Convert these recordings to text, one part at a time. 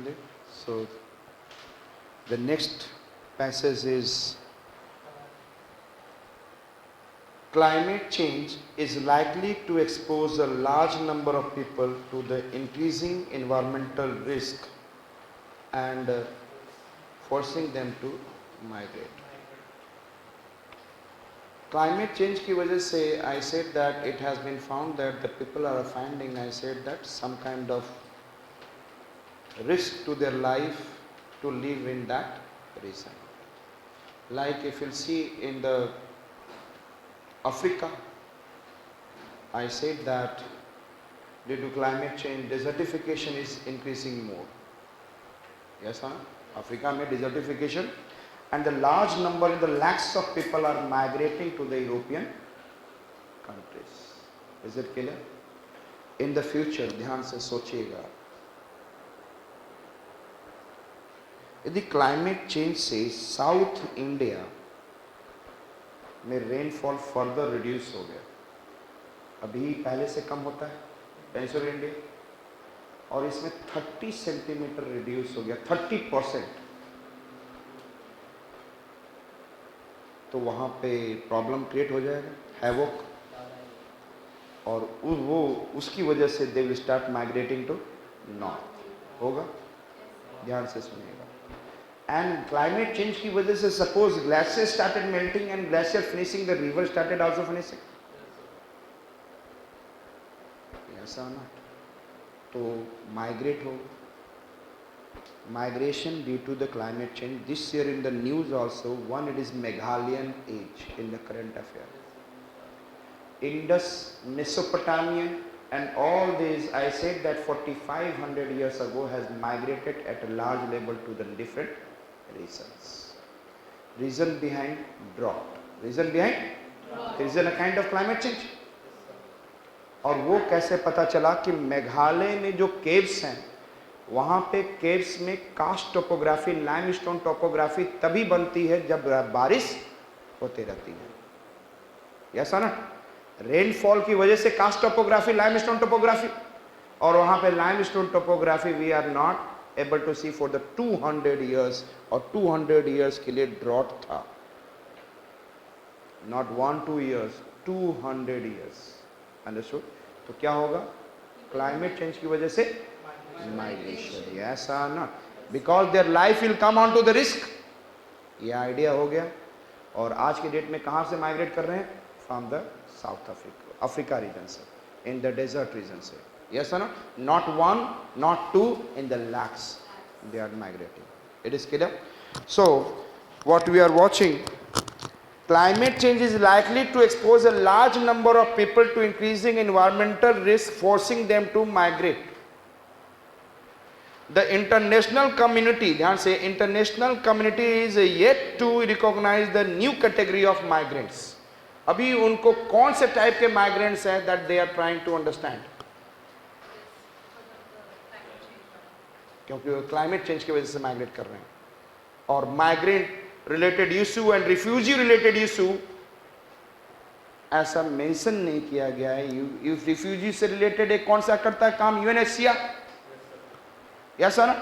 Sunday. So the next passage is climate change is likely to expose a large number of people to the increasing environmental risk and forcing them to migrate. Climate change की वजह से I said that it has been found that the people are finding, I said that some kind of risk to their life to live in that region. Like if you'll see in the Africa, I said that due to climate change, desertification is increasing more. Yes, huh? Africa में desertification and the large number in the lakhs of people are migrating to the European countries. Is it clear? In the future, ध्यान से सोचिएगा, यदि climate change से south India में rainfall further reduce हो गया, अभी पहले से कम होता है पेंसिल इंडिया, और इसमें 30 सेंटीमीटर रिड्यूस हो गया, 30%, तो वहाँ पे प्रॉब्लम क्रिएट हो जाएगा, हैवोक, और वो उसकी वजह से they will start migrating to north. होगा, ध्यान से सुनिएगा. एंड क्लाइमेट चेंज की वजह से suppose glacier started melting and glacier finishing, the river started also finishing. ऐसा ना, तो माइग्रेट हो, migration due to the climate change. This year in the news also, one, it is Meghalayan age in the current affair. Indus, Mesopotamian and all these, I said that 4500 years ago has migrated at a large level to the different reasons. Reason behind drought. Reason behind? Reason a kind of climate change. और वो कैसे पता चला कि मेघालय में जो caves हैं, वहाँ पे केव्स में कास्ट टोपोग्राफी, लाइमस्टोन टोपोग्राफी तभी बनती है जब बारिश होते रहती है. यस ना, रेनफॉल की वजह से कास्ट टोपोग्राफी, लाइमस्टोन टोपोग्राफी, और वहाँ पे limestone topography we are not able to see for the 200 years, और 200 इयर्स के लिए ड्रॉट था. Not 1-2 years, 200 years. अंडरस्टूड? तो क्या होगा? क्लाइमेट चेंज की वजह से माइग्रेशन. यस और not? Because their life will come on to the risk. ये आइडिया हो गया. और आज के डेट में कहाँ से माइग्रेट कर रहे हैं? From the South Africa region से, इन द डेजर्ट रीजन से. यस और not? Not 1, not 2, in the lakhs they are migrating. It is clear? So what we are watching, climate change is likely to expose a large number of people to increasing environmental risk, forcing them to migrate. The international community, ध्यान से, international community is yet to recognize the new category of migrants. अभी उनको कौन से type के migrants हैं that they are trying to understand. क्योंकि वो climate change की वजह से migrate कर रहे हैं. और migrant related issue and refugee related issue ऐसा मेंशन नहीं किया गया है. इफ रिफ्यूजी से रिलेटेड एक कौन सा करता है काम? यूएनएचसीआर. Yes sir?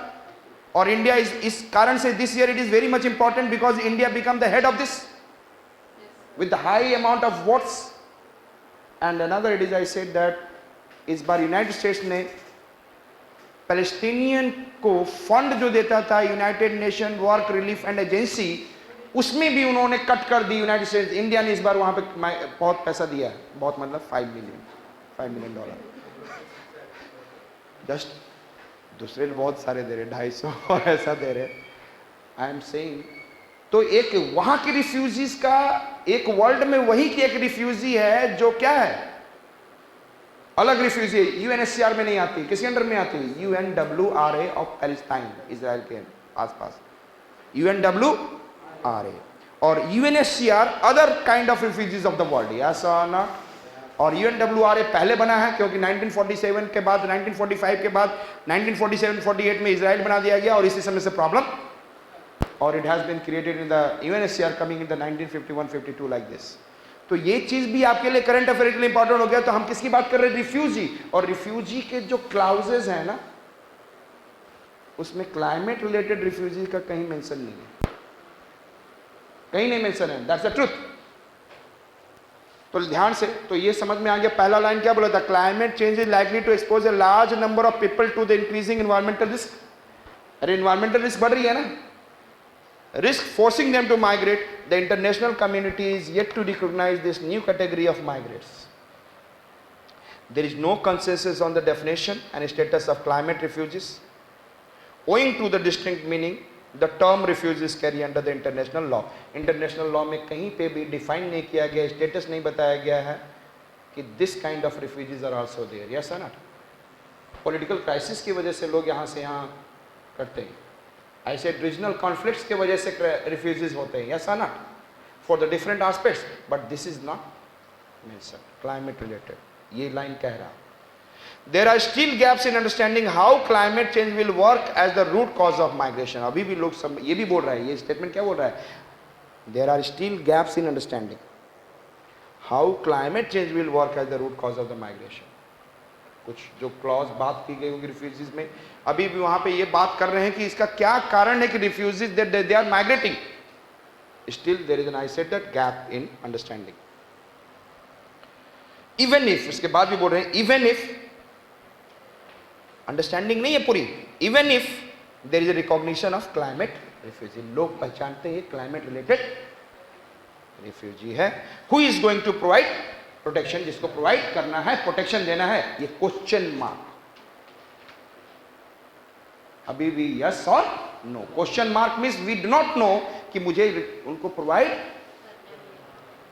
और इंडिया इस कारण से this year it is very much important because India become the head of this with the high amount of votes. And another it is, I said that इस बार United states ने Palestinian को fund जो देता था, United nation work relief and agency, उसमें भी उन्होंने cut कर दी यूनाइटेड स्टेट्स. इंडिया ने इस बार वहां पे बहुत पैसा दिया है, बहुत, मतलब $5 मिलियन. जस्ट दूसरे बहुत सारे दे रहे, 250 और ऐसा दे रहे. आई एम सेइंग, तो एक वहां के रिफ्यूजीज का, एक वर्ल्ड में वही की एक रिफ्यूजी है जो क्या है, अलग रिफ्यूजी है, यूएनएचसीआर में नहीं आती. किसके अंडर में आती है? UNWRA ऑफ पैलेस्टाइन, इजराइल के आसपास. UNWRA और UNHCR other kind of refugees of the world. Yes और नॉट? और UNWRA पहले बना है क्योंकि 1947 के बाद, 1945 के बाद 1947-48 में इजराइल बना दिया गया, और इसी समय से प्रॉब्लम, और it has been created in the UNHCR coming in the 1951-52 like this. तो ये चीज भी आपके लिए करंट अफेयर के लिए इंपॉर्टेंट हो गया. तो हम किसकी बात कर रहे हैं? रिफ्यूजी. और रिफ्यूजी के जो क्लाउजेज हैं ना, उसमें क्लाइमेट रिलेटेड रिफ्यूजी का कहीं मेंशन नहीं है, कहीं नहीं मेंशन है, दैट्स द ट्रूथ। तो ध्यान से, तो ये समझ में आ गया। पहला लाइन क्या बोला था, climate change is likely to expose a large number of people to the increasing environmental risk. अरे एनवायरमेंटल रिस्क बढ़ रही है ना, risk forcing them to migrate. The international community is yet to recognize this new category of migrants. There is no consensus on the definition and status of climate refugees. Owing to the distinct meaning the term refugees carry under the international law. International law में कहीं पे भी define नहीं किया गया, status नहीं बताया गया है कि this kind of refugees are also there. Yes or not? Political crisis की वजह से लोग यहाँ से यहाँ करते हैं, ऐसे रीजनल कॉन्फ्लिक्ट्स की वजह से रिफ्यूजीज होते हैं, यस और not, for the different aspects, but this is not mention climate related. ये लाइन कह रहा, there are still gaps in understanding how climate change will work as the root cause of migration. अभी भी लोग ये भी बोल रहा है, ये स्टेटमेंट क्या बोल रहा है, there are still gaps in understanding how climate change will work as the root cause of the migration. कुछ जो क्लॉज बात की गई होगी रिफ्यूजीज में, अभी भी वहां पे ये बात कर रहे हैं कि इसका क्या कारण है कि refugees they are migrating, still there is an, I said that, gap in understanding. Even if, इसके बाद भी बोल रहे हैं, इवन इफ, अंडरस्टैंडिंग नहीं है पूरी, even if there is a recognition of climate refugee, लोग पहचानते हैं क्लाइमेट रिलेटेड रिफ्यूजी है, who is going to provide protection, जिसको प्रोवाइड करना है, प्रोटेक्शन देना है, ये क्वेश्चन मार्क, अभी भी यस और no. Question mark means we do not know कि मुझे उनको प्रोवाइड,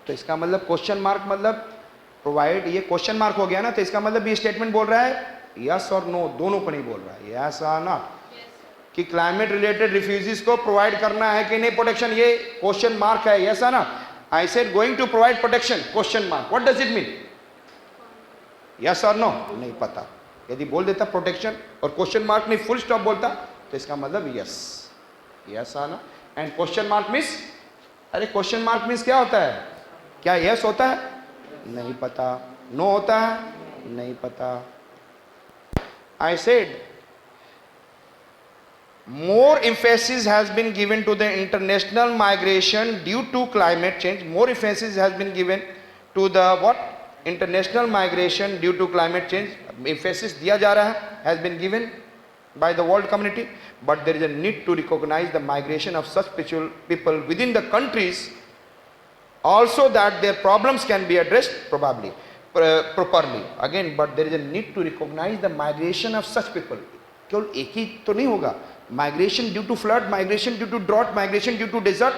तो इसका मतलब क्वेश्चन मार्क मतलब प्रोवाइड, ये क्वेश्चन मार्क हो गया ना, तो इसका मतलब ये स्टेटमेंट बोल रहा है यस और नो दोनों को नहीं बोल रहा है, यस और नॉट, कि क्लाइमेट रिलेटेड रिफ्यूजीज को प्रोवाइड करना है कि नहीं प्रोटेक्शन, ये क्वेश्चन मार्क है, यस और not. I said going to provide protection, question mark, what does it mean? Yes or no? नहीं पता। यदि बोल देता प्रोटेक्शन और क्वेश्चन मार्क नहीं फुल स्टॉप बोलता तो इसका मतलब यस, यस और no. And question mark means, अरे क्वेश्चन मार्क मीन्स क्या होता है, क्या यस होता है, नहीं पता, नो होता है, नहीं पता। I said more emphasis has been given to the international migration due to climate change. More emphasis has been given to the what? International migration due to climate change. Emphasis दिया जा रहा है, has been given by the world community, but there is a need to recognize the migration of such people within the countries also, that their problems can be addressed probably properly. Again, but there is a need to recognize the migration of such people. केवल एक ही तो नहीं होगा, migration due to flood, migration due to drought, migration due to desert,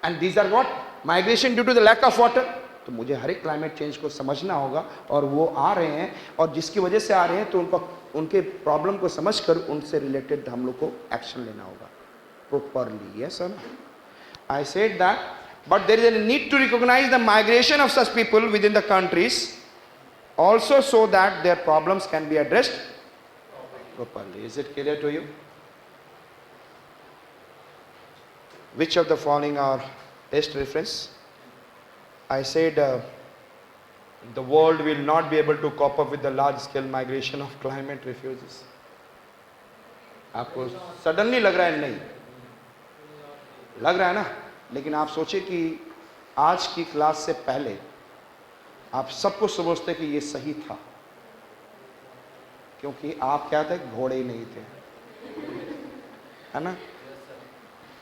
and these are what? Migration due to the lack of water. तो मुझे हर एक climate change को समझना होगा, और वो आ रहे हैं, और जिसकी वजह से आ रहे हैं तो उनके प्रॉब्लम को समझकर उनसे रिलेटेड हम लोग को एक्शन लेना होगा properly. Yes or no? I said that, but there is a need to recognize the migration of such people within the countries also, so that their problems can be addressed properly. Is it clear to you? Which of the following are best reference? I said the world will not be able to cope up with the large scale migration of climate refugees. आपको suddenly लग रहा है, नहीं लग रहा है ना, लेकिन आप सोचे कि आज की क्लास से पहले आप सबको समझते कि ये सही था, क्योंकि आप क्या थे, घोड़े ही नहीं थे, है ना।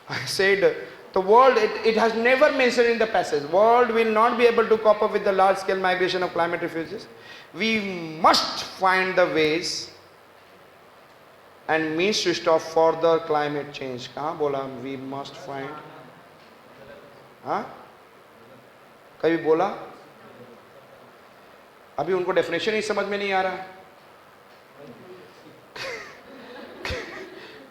I said the world, it has never mentioned in the passage, world will not be able to cope up with the large scale migration of climate refugees. We must find the ways and means to stop further climate change. कहाँ बोला we must find? हाँ, कभी बोला? अभी उनको definition ही समझ में नहीं आ रहा।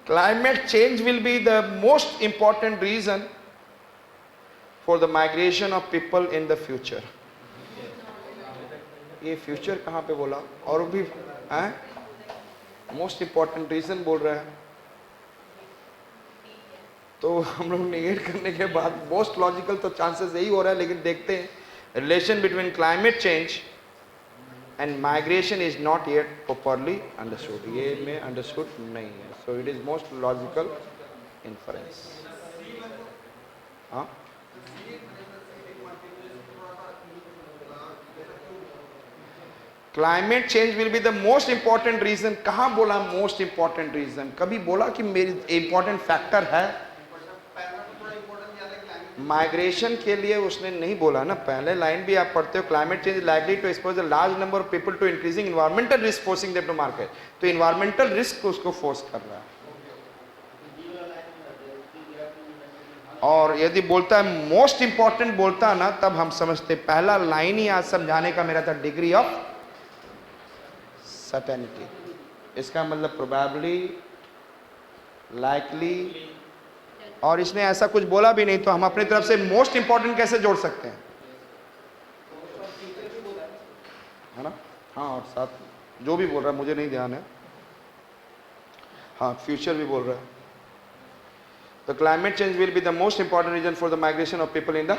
Climate change will be the most important reason for the migration of people in the future. ये फ्यूचर कहाँ पे बोला, और भी मोस्ट इंपॉर्टेंट रीजन बोल रहा है, तो हम लोग नेगेट करने के बाद मोस्ट लॉजिकल तो चांसेस यही हो रहा है, लेकिन देखते हैं relation between climate change and migration is not yet properly understood. ये में understood नहीं है. So it is most logical inference. हाँ? Climate change will be the most important reason. कहाँ बोला most important reason? कभी बोला कि मेरी important factor है? माइग्रेशन के लिए उसने नहीं बोला ना. पहले लाइन भी आप पढ़ते हो, climate change likely to expose a large number of people to increasing environmental risk forcing them to market. तो इन्वायरमेंटल रिस्क को उसको फोर्स कर रहा है. और यदि बोलता है मोस्ट इंपॉर्टेंट बोलता ना, तब हम समझते. पहला लाइन ही आज समझाने का मेरा था, डिग्री ऑफ सर्टेनिटी. इसका मतलब प्रोबेबली, लाइकली, और इसने ऐसा कुछ बोला भी नहीं, तो हम अपनी तरफ से मोस्ट इंपॉर्टेंट कैसे जोड़ सकते हैं, है ना. हाँ, और साथ जो भी बोल रहा है मुझे नहीं ध्यान है. हाँ, फ्यूचर भी बोल रहा है. The climate change will be the most important reason for the migration of people in the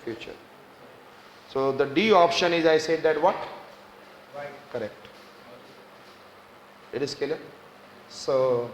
future. So the D option is, I said that what? Right. Correct. It is clear. So